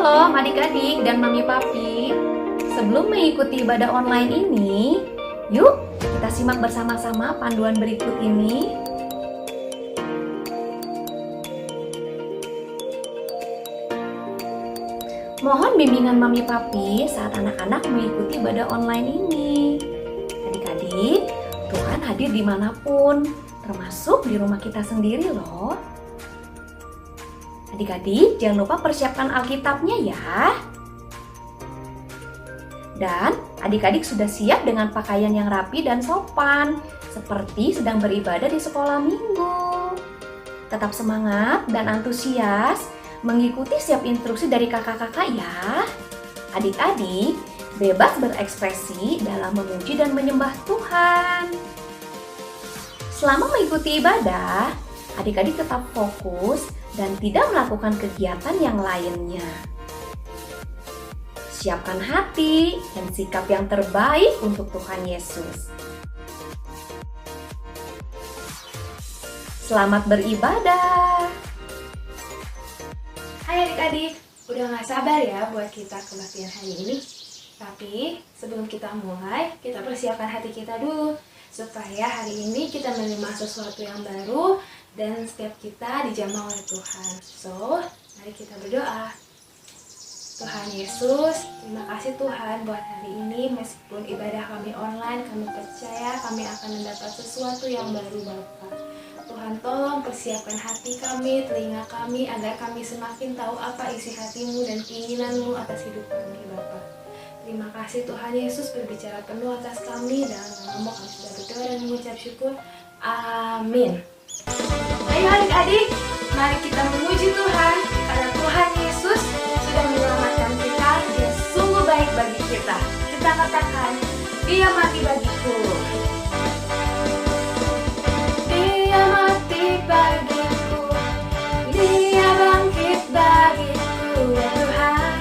Shalom adik-adik dan mami papi. Sebelum mengikuti ibadah online ini, yuk kita simak bersama-sama panduan berikut ini. Mohon bimbingan mami papi saat anak-anak mengikuti ibadah online ini. Adik-adik, Tuhan hadir dimanapun, termasuk di rumah kita sendiri loh. Adik-adik, jangan lupa persiapkan Alkitabnya ya. Dan adik-adik sudah siap dengan pakaian yang rapi dan sopan, seperti sedang beribadah di sekolah minggu. Tetap semangat dan antusias mengikuti setiap instruksi dari kakak-kakak ya. Adik-adik, bebas berekspresi dalam memuji dan menyembah Tuhan. Selama mengikuti ibadah, adik-adik tetap fokus dan tidak melakukan kegiatan yang lainnya. Siapkan hati dan sikap yang terbaik untuk Tuhan Yesus. Selamat beribadah. Hai adik-adik, udah gak sabar ya buat kita kebaktian hari ini. Tapi sebelum kita mulai, kita persiapkan hati kita dulu supaya hari ini kita menerima sesuatu yang baru dan setiap kita dijamah oleh Tuhan. So, mari kita berdoa. Tuhan Yesus, terima kasih Tuhan buat hari ini. Meskipun ibadah kami online, kami percaya kami akan mendapat sesuatu yang baru Bapa. Tuhan tolong persiapkan hati kami, telinga kami, agar kami semakin tahu apa isi hatimu dan keinginanmu atas hidup kami Bapa. Terima kasih Tuhan Yesus berbicara penuh atas kami. Dalam nama kami sudah berdoa dan mengucap syukur. Amin. Ayo adik-adik, mari kita memuji Tuhan karena Tuhan Yesus sudah menyelamatkan kita. Dia sungguh baik bagi kita. Kita katakan, Dia mati bagiku. Dia mati bagiku. Dia bangkit bagiku. Ya Tuhan,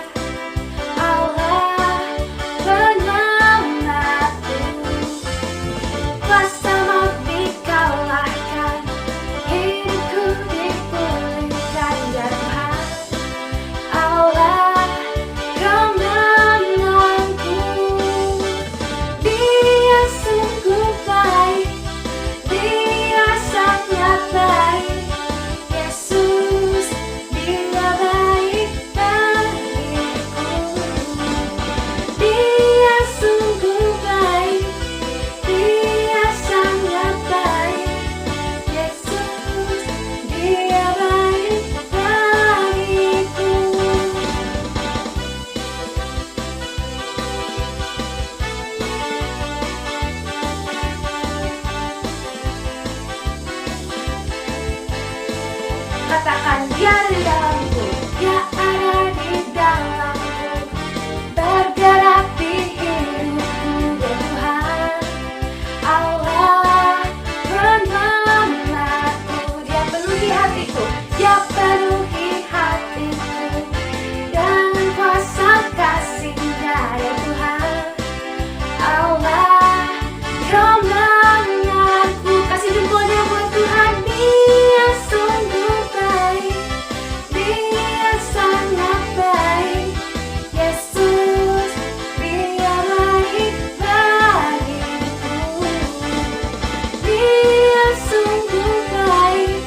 Allah penyelamatku. Kuasa maut dikalahkan. Hidupku dipulihkan ya Tuhan, Allah kemenanganku. Dia sungguh baik, Dia sangat baik. Yesus, Dia baik bagiku. Dia sungguh baik, Dia sangat baik. Yesus, Dia baik bagiku. Katakan, Dia ada di dalamku, Dia ada di dalamku, bergerak di hidupku ya Tuhan. Allah penyelamatku. Dia penuhi hatiku, Dia penuhi hatiku dengan kuasa kasih-Nya ya Tuhan. Allah kemenanganku. Kasih jempolnya buat Tuhan. Dia sungguh baik, Dia sangat baik. Yesus, Dia baik bagiku. Dia sungguh baik,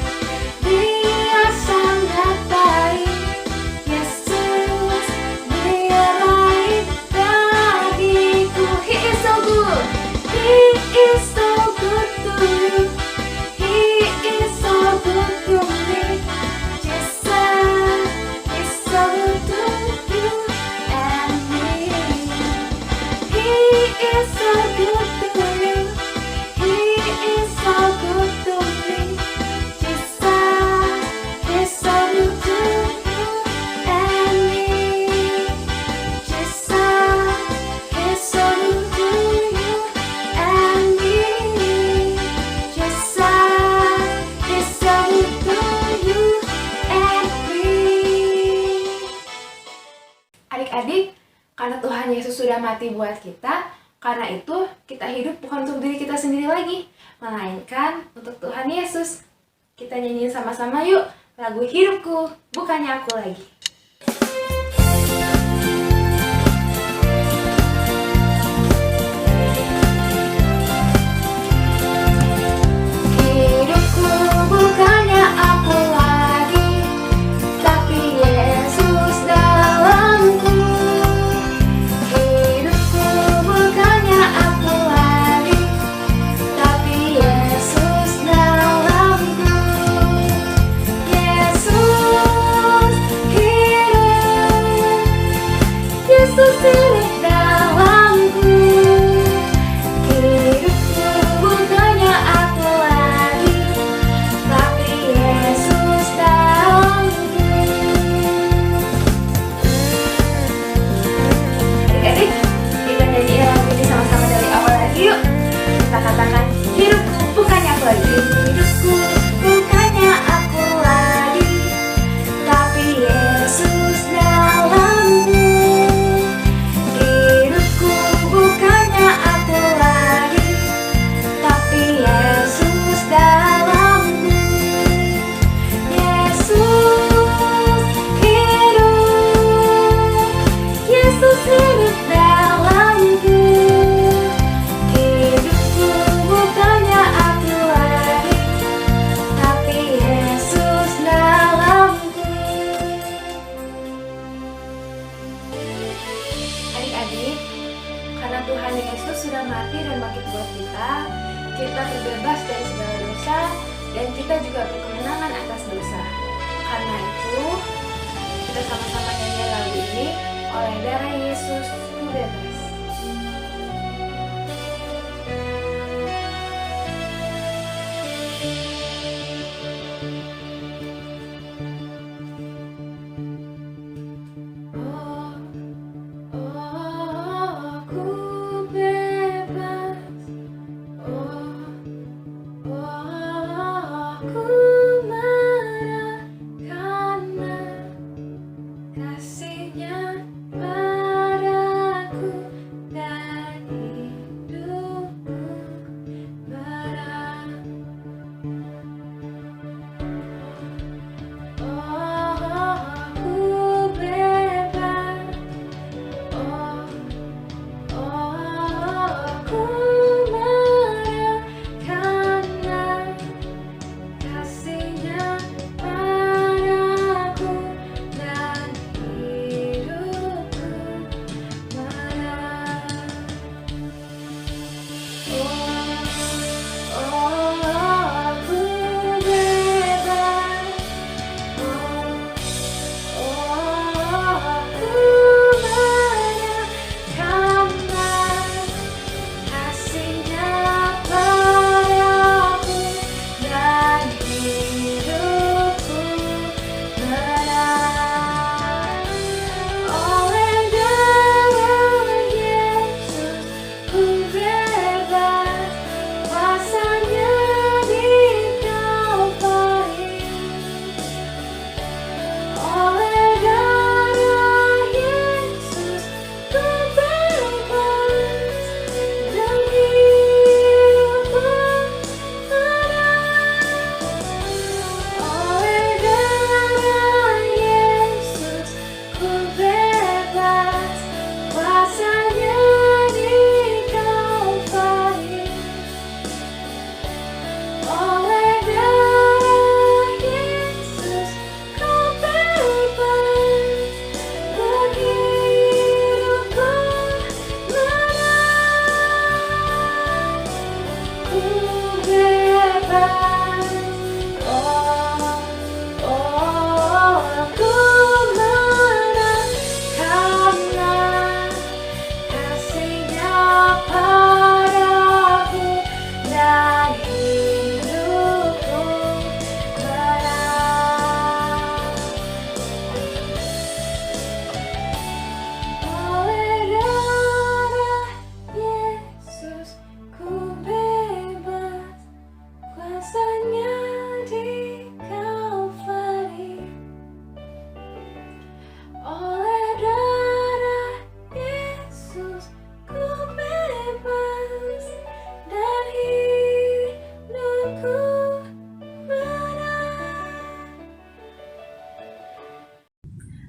Dia sangat baik. Yesus, Dia baik bagiku. He is so good. He is so good to you. He is so good to me. Jesus is so good to you and me. He is so good to you. He is so good to me. Jesus is so good to you and me. Jesus is so good to you and me. Jesus is so good to you and me. Adik-adik, karena Tuhan Yesus sudah mati buat kita, karena itu kita hidup bukan untuk diri kita sendiri lagi, melainkan untuk Tuhan Yesus. Kita nyanyiin sama-sama yuk lagu Hidupku Bukannya Aku Lagi. buat kita terbebas dari segala dosa, dan kita juga berkemenangan atas dosa. Karena itu, kita sama-sama nyanyi lagu ini, oleh darah Yesus ku bebas.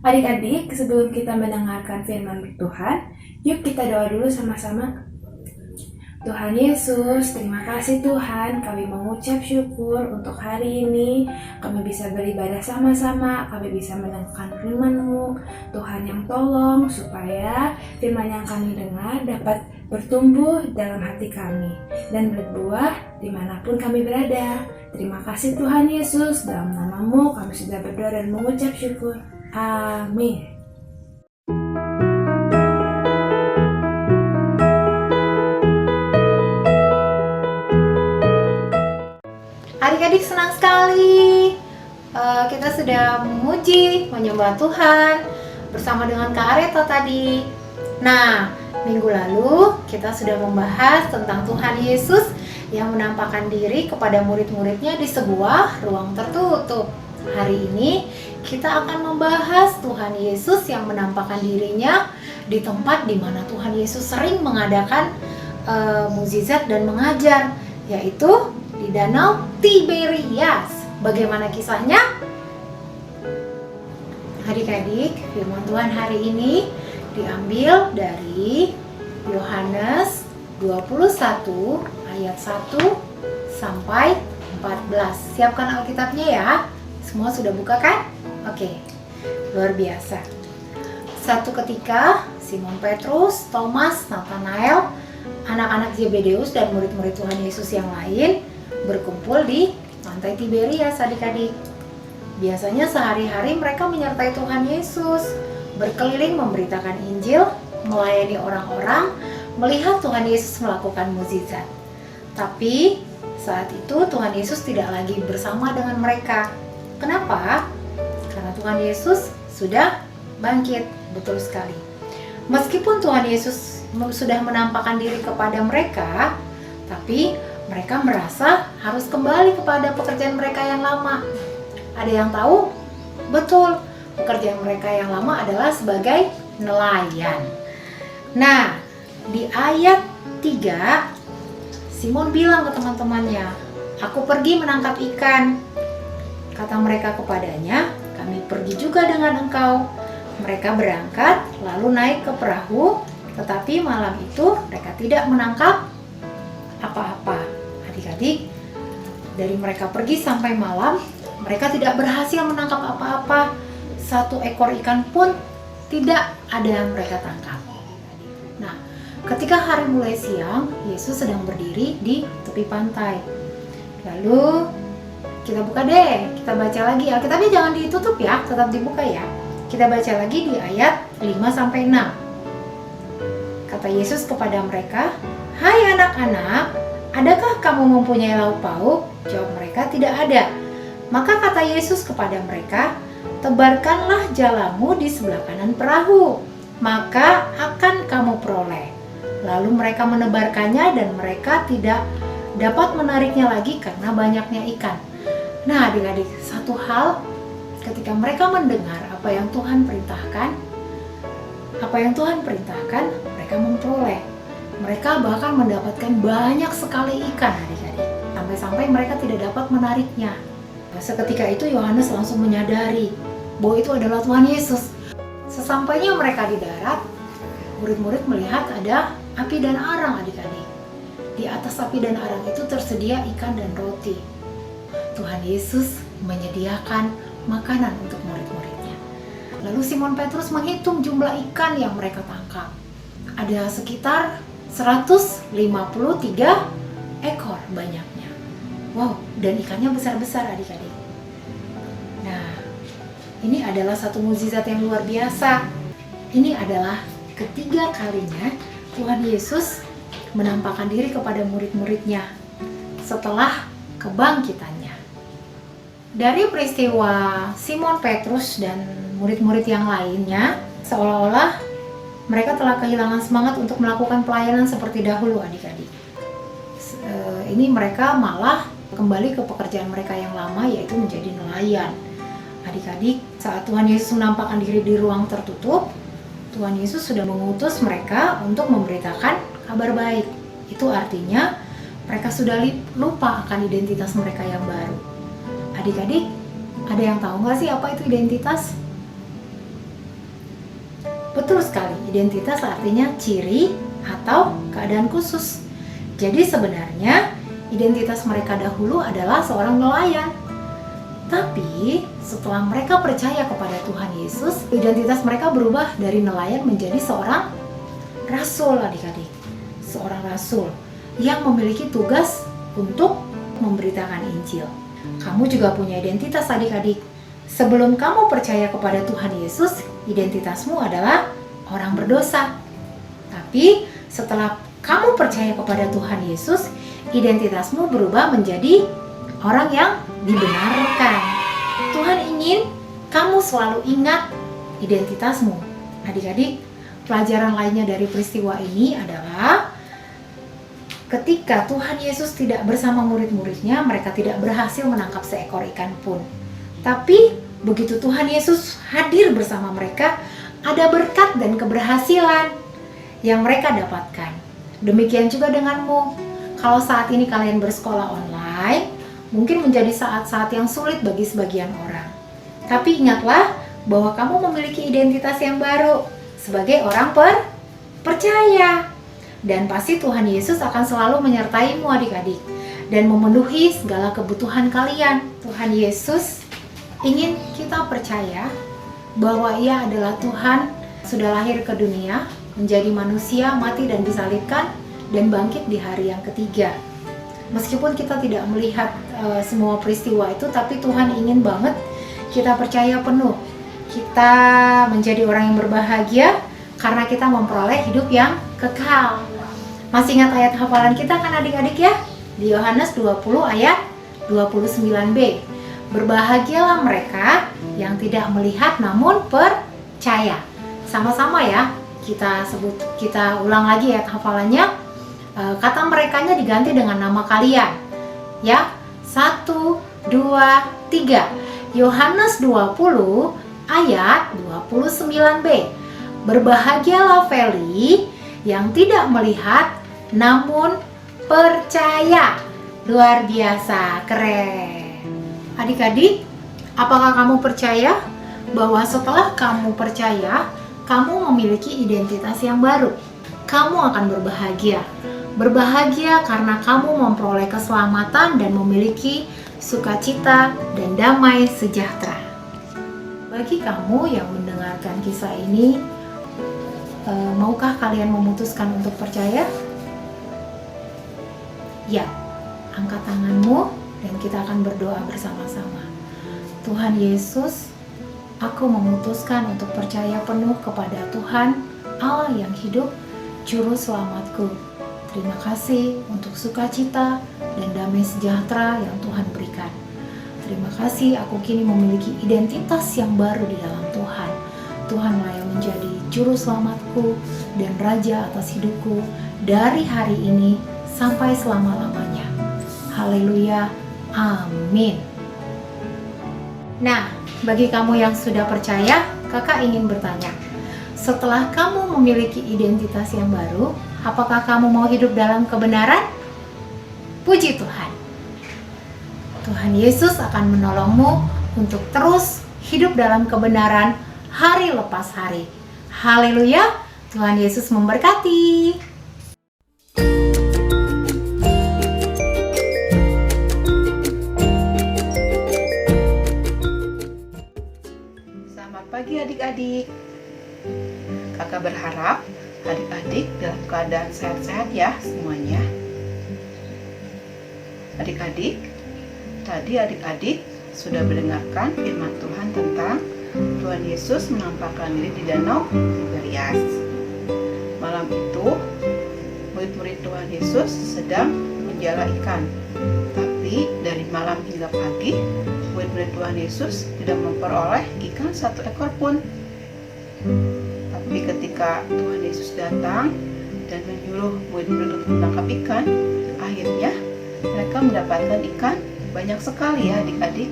Adik-adik, sebelum kita mendengarkan firman Tuhan, yuk kita doa dulu sama-sama. Tuhan Yesus, terima kasih Tuhan, kami mengucap syukur untuk hari ini. Kami bisa beribadah sama-sama, kami bisa mendengarkan firman-Mu. Tuhan yang tolong supaya firman yang kami dengar dapat bertumbuh dalam hati kami dan berbuah dimanapun kami berada. Terima kasih Tuhan Yesus, dalam nama-Mu kami sudah berdoa dan mengucap syukur. Amin. Adik-adik senang sekali kita sudah memuji, menyembah Tuhan bersama dengan Kak Areto tadi. Nah, minggu lalu kita sudah membahas tentang Tuhan Yesus yang menampakkan diri kepada murid-muridnya di sebuah ruang tertutup. Hari ini kita akan membahas Tuhan Yesus yang menampakkan dirinya di tempat di mana Tuhan Yesus sering mengadakan mukjizat dan mengajar, yaitu di Danau Tiberias. Bagaimana kisahnya? Adik-adik, firman Tuhan hari ini diambil dari Yohanes 21 ayat 1 sampai 14. Siapkan Alkitabnya ya. Semua sudah buka kan? Oke, luar biasa. Satu ketika Simon Petrus, Thomas, Nathanael anak-anak Zebedeus dan murid-murid Tuhan Yesus yang lain berkumpul di pantai Tiberias adik-adik. Biasanya sehari-hari mereka menyertai Tuhan Yesus, berkeliling memberitakan Injil, melayani orang-orang, melihat Tuhan Yesus melakukan mukjizat. Tapi saat itu Tuhan Yesus tidak lagi bersama dengan mereka. Kenapa? Karena Tuhan Yesus sudah bangkit, betul sekali. Meskipun Tuhan Yesus sudah menampakkan diri kepada mereka, tapi mereka merasa harus kembali kepada pekerjaan mereka yang lama. Ada yang tahu? Betul, pekerjaan mereka yang lama adalah sebagai nelayan. Nah, di ayat 3, Simon bilang ke teman-temannya, "Aku pergi menangkap ikan." Kata mereka kepadanya, "Kami pergi juga dengan engkau." Mereka berangkat, lalu naik ke perahu, tetapi malam itu mereka tidak menangkap apa-apa. Adik-adik, dari mereka pergi sampai malam, mereka tidak berhasil menangkap apa-apa. Satu ekor ikan pun tidak ada yang mereka tangkap. Nah, ketika hari mulai siang, Yesus sedang berdiri di tepi pantai. Lalu kita buka deh, kita baca lagi. Alkitabnya jangan ditutup ya, tetap dibuka ya. Kita baca lagi di ayat 5-6. Kata Yesus kepada mereka, "Hai anak-anak, adakah kamu mempunyai lauk pauk?" Jawab mereka, "Tidak ada." Maka kata Yesus kepada mereka, "Tebarkanlah jalamu di sebelah kanan perahu, maka akan kamu peroleh." Lalu mereka menebarkannya dan mereka tidak dapat menariknya lagi karena banyaknya ikan. Nah adik-adik, satu hal ketika mereka mendengar apa yang Tuhan perintahkan, mereka memperoleh. Mereka bahkan mendapatkan banyak sekali ikan adik-adik, sampai-sampai mereka tidak dapat menariknya. Seketika itu Yohanes langsung menyadari bahwa itu adalah Tuhan Yesus. Sesampainya mereka di darat, murid-murid melihat ada api dan arang adik-adik. Di atas api dan arang itu tersedia ikan dan roti. Tuhan Yesus menyediakan makanan untuk murid-muridnya. Lalu Simon Petrus menghitung jumlah ikan yang mereka tangkap. Ada sekitar 153 ekor banyaknya. Wow, dan ikannya besar-besar adik-adik. Nah, ini adalah satu mukjizat yang luar biasa. Ini adalah ketiga kalinya Tuhan Yesus menampakkan diri kepada murid-muridnya setelah kebangkitannya. Dari peristiwa Simon Petrus dan murid-murid yang lainnya, seolah-olah mereka telah kehilangan semangat untuk melakukan pelayanan seperti dahulu adik-adik. Ini mereka malah kembali ke pekerjaan mereka yang lama, yaitu menjadi nelayan. Adik-adik, saat Tuhan Yesus menampakkan diri di ruang tertutup, Tuhan Yesus sudah mengutus mereka untuk memberitakan kabar baik. Itu artinya mereka sudah lupa akan identitas mereka yang baru. Adik-adik, ada yang tahu nggak sih apa itu identitas? Betul sekali, identitas artinya ciri atau keadaan khusus. Jadi sebenarnya identitas mereka dahulu adalah seorang nelayan. Tapi setelah mereka percaya kepada Tuhan Yesus, identitas mereka berubah dari nelayan menjadi seorang rasul adik-adik. Seorang rasul yang memiliki tugas untuk memberitakan Injil. Kamu juga punya identitas adik-adik. Sebelum kamu percaya kepada Tuhan Yesus, identitasmu adalah orang berdosa. Tapi setelah kamu percaya kepada Tuhan Yesus, identitasmu berubah menjadi orang yang dibenarkan. Tuhan ingin kamu selalu ingat identitasmu. Adik-adik, pelajaran lainnya dari peristiwa ini adalah ketika Tuhan Yesus tidak bersama murid-muridnya, mereka tidak berhasil menangkap seekor ikan pun. Tapi begitu Tuhan Yesus hadir bersama mereka, ada berkat dan keberhasilan yang mereka dapatkan. Demikian juga denganmu. Kalau saat ini kalian bersekolah online, mungkin menjadi saat-saat yang sulit bagi sebagian orang. Tapi ingatlah bahwa kamu memiliki identitas yang baru sebagai orang percaya. Dan pasti Tuhan Yesus akan selalu menyertaimu adik-adik dan memenuhi segala kebutuhan kalian. Tuhan Yesus ingin kita percaya bahwa Ia adalah Tuhan, sudah lahir ke dunia, menjadi manusia, mati dan disalibkan, dan bangkit di hari yang ketiga. Meskipun kita tidak melihat semua peristiwa itu, tapi Tuhan ingin banget kita percaya penuh. Kita menjadi orang yang berbahagia karena kita memperoleh hidup yang kekal. Masih ingat ayat hafalan kita kan adik-adik ya? Di Yohanes 20 ayat 29b. Berbahagialah mereka yang tidak melihat namun percaya. Sama-sama ya, kita ulang lagi ayat hafalannya. Kata merekanya diganti dengan nama kalian. Ya, 1, 2, 3. Yohanes 20 ayat 29b. Berbahagialah Feli yang tidak melihat namun percaya. Luar biasa, keren. Adik-adik, apakah kamu percaya bahwa setelah kamu percaya, kamu memiliki identitas yang baru? Kamu akan berbahagia. Berbahagia karena kamu memperoleh keselamatan dan memiliki sukacita dan damai sejahtera. Bagi kamu yang mendengarkan kisah ini, maukah kalian memutuskan untuk percaya? Ya, angkat tanganmu dan kita akan berdoa bersama-sama. Tuhan Yesus, aku memutuskan untuk percaya penuh kepada Tuhan, Allah yang hidup, Juru Selamatku. Terima kasih untuk sukacita dan damai sejahtera yang Tuhan berikan. Terima kasih, aku kini memiliki identitas yang baru di dalam Tuhan. Tuhanlah yang menjadi Juru Selamatku dan Raja atas hidupku dari hari ini sampai selama-lamanya. Haleluya, amin. Nah, bagi kamu yang sudah percaya, kakak ingin bertanya, setelah kamu memiliki identitas yang baru, apakah kamu mau hidup dalam kebenaran? Puji Tuhan. Tuhan Yesus akan menolongmu untuk terus hidup dalam kebenaran hari lepas hari. Haleluya, Tuhan Yesus memberkati. Selamat pagi adik-adik. Kakak berharap adik-adik dalam keadaan sehat-sehat ya semuanya. Adik-adik, tadi adik-adik sudah mendengarkan firman Tuhan tentang Tuhan Yesus menampakkan diri di Danau Tiberias. Malam itu, murid-murid Tuhan Yesus sedang menjala ikan. Tapi dari malam hingga pagi, murid-murid Tuhan Yesus tidak memperoleh ikan satu ekor pun. Tapi ketika Tuhan Yesus datang dan menyuruh murid-murid untuk menangkap ikan, akhirnya mereka mendapatkan ikan banyak sekali ya adik-adik.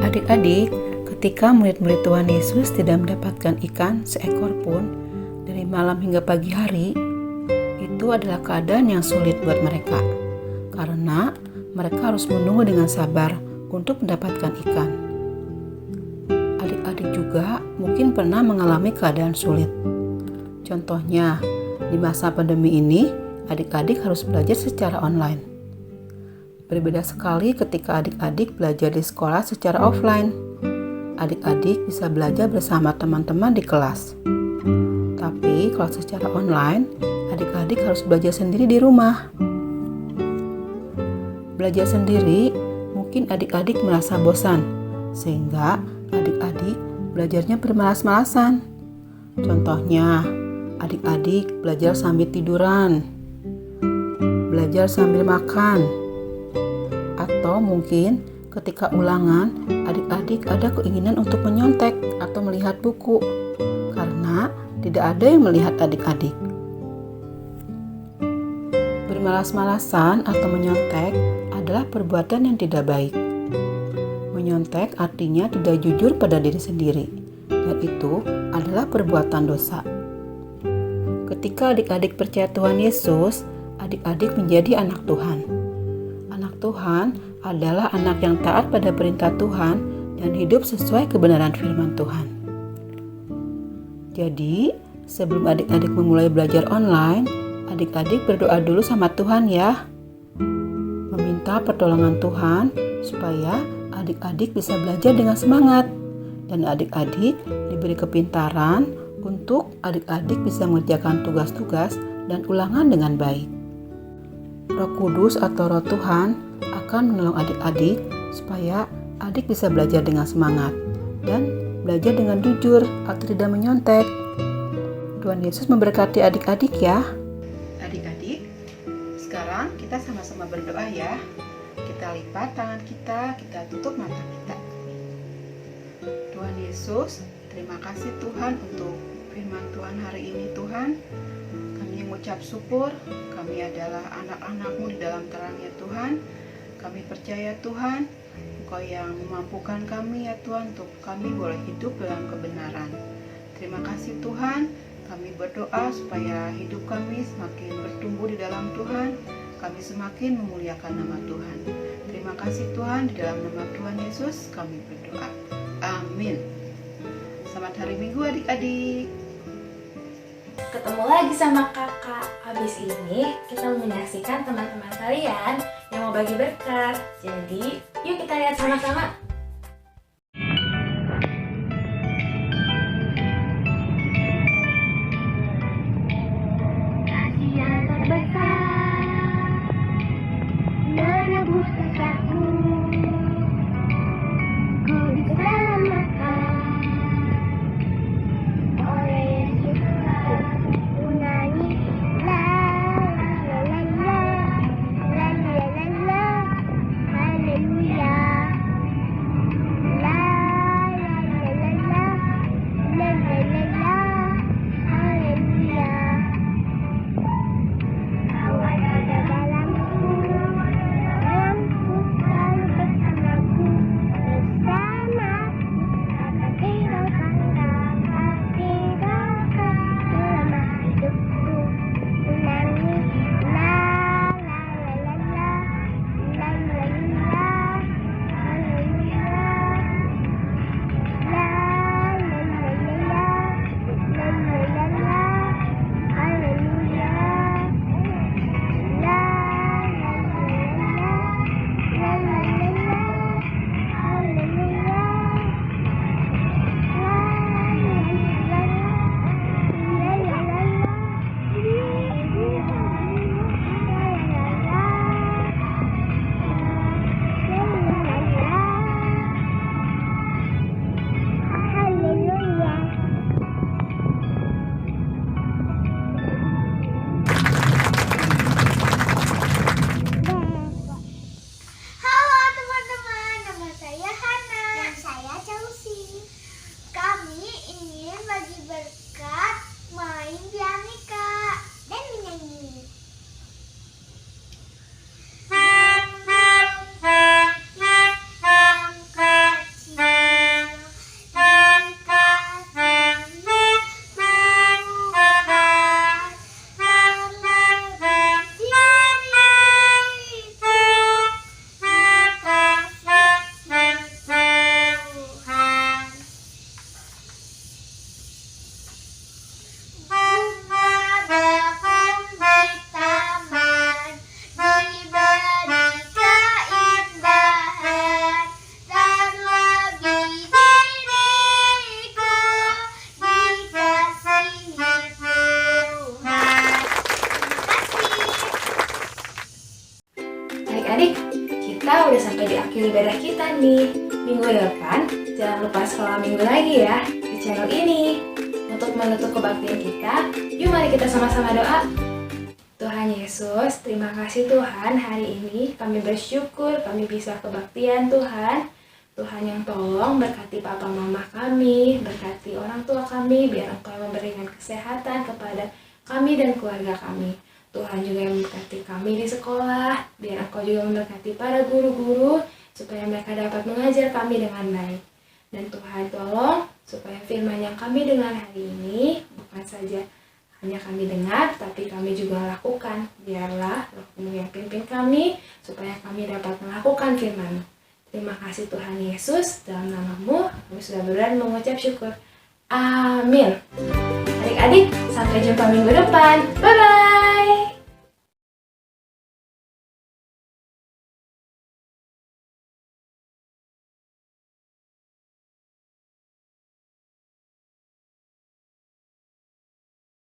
Adik-adik, ketika murid-murid Tuhan Yesus tidak mendapatkan ikan seekor pun dari malam hingga pagi hari, itu adalah keadaan yang sulit buat mereka. Karena mereka harus menunggu dengan sabar untuk mendapatkan ikan. Adik-adik juga mungkin pernah mengalami keadaan sulit. Contohnya, di masa pandemi ini, adik-adik harus belajar secara online. Berbeda sekali ketika adik-adik belajar di sekolah secara offline. Adik-adik bisa belajar bersama teman-teman di kelas. Tapi kalau secara online, adik-adik harus belajar sendiri di rumah. Belajar sendiri, mungkin adik-adik merasa bosan, sehingga adik-adik belajarnya bermalas-malasan. Contohnya, adik-adik belajar sambil tiduran, belajar sambil makan, atau mungkin ketika ulangan, adik-adik ada keinginan untuk menyontek atau melihat buku, karena tidak ada yang melihat adik-adik. Bermalas-malasan atau menyontek adalah perbuatan yang tidak baik. Menyontek artinya tidak jujur pada diri sendiri, dan itu adalah perbuatan dosa. Ketika adik-adik percaya Tuhan Yesus, adik-adik menjadi anak Tuhan. Anak Tuhan adalah anak yang taat pada perintah Tuhan dan hidup sesuai kebenaran firman Tuhan. Jadi, sebelum adik-adik memulai belajar online, adik-adik berdoa dulu sama Tuhan ya. Meminta pertolongan Tuhan supaya adik-adik bisa belajar dengan semangat. Dan adik-adik diberi kepintaran untuk adik-adik bisa mengerjakan tugas-tugas dan ulangan dengan baik. Roh Kudus atau Roh Tuhan akan menolong adik-adik supaya adik bisa belajar dengan semangat dan belajar dengan jujur atau tidak menyontek. Tuhan Yesus memberkati adik-adik ya. Adik-adik, sekarang kita sama-sama berdoa ya. Kita lipat tangan kita tutup mata kita. Tuhan Yesus, terima kasih Tuhan untuk firman Tuhan hari ini Tuhan. Kami mengucap syukur, kami adalah anak-anak-Mu di dalam terang-Nya Tuhan. Kami percaya Tuhan, Engkau yang memampukan kami ya Tuhan untuk kami boleh hidup dalam kebenaran. Terima kasih Tuhan, kami berdoa supaya hidup kami semakin bertumbuh di dalam Tuhan, kami semakin memuliakan nama Tuhan. Terima kasih Tuhan, di dalam nama Tuhan Yesus kami berdoa. Amin. Selamat hari Minggu adik-adik. Ketemu lagi sama kakak. Habis ini kita menyaksikan teman-teman kalian yang mau bagi berkat. Jadi yuk kita lihat sama-sama. Kasih yang terbesar menebus dosaku, ku diselamatkan oleh Yesus. Ku nyanyi la la la la la la la la, haleluya. La la la la la la la la la, haleluya. Kau ada dalamku selalu bersamaku, akan tinggalkan selama hidupku. Ku nyanyi la la la la la la la la, haleluya. La la la la la la la la la, haleluya. La la la la la la la la Halo teman-teman, nama saya Hana. Dan saya Chelsea. Kami ingin bagi berkat, main pianika, dan menyanyi. Adik-adik, kita udah sampai di akhir ibadah kita nih. Minggu depan, jangan lupa sekolah minggu lagi ya di channel ini. Untuk menutup kebaktian kita, yuk mari kita sama-sama doa. Tuhan Yesus, terima kasih Tuhan, hari ini kami bersyukur kami bisa kebaktian Tuhan. Tuhan yang tolong berkati papa mama kami, berkati orang tua kami, biar Engkau memberikan kesehatan kepada kami dan keluarga kami. Tuhan juga yang memberkati kami di sekolah, biar Engkau juga memberkati para guru-guru, supaya mereka dapat mengajar kami dengan baik. Dan Tuhan tolong supaya firman yang kami dengar hari ini bukan saja hanya kami dengar, tapi kami juga lakukan. Biarlah Roh-Mu yang pimpin kami, supaya kami dapat melakukan firman. Terima kasih Tuhan Yesus, dalam nama-Mu kami sudah berani mengucap syukur. Amin. Adik-adik, sampai jumpa minggu depan. Bye-bye.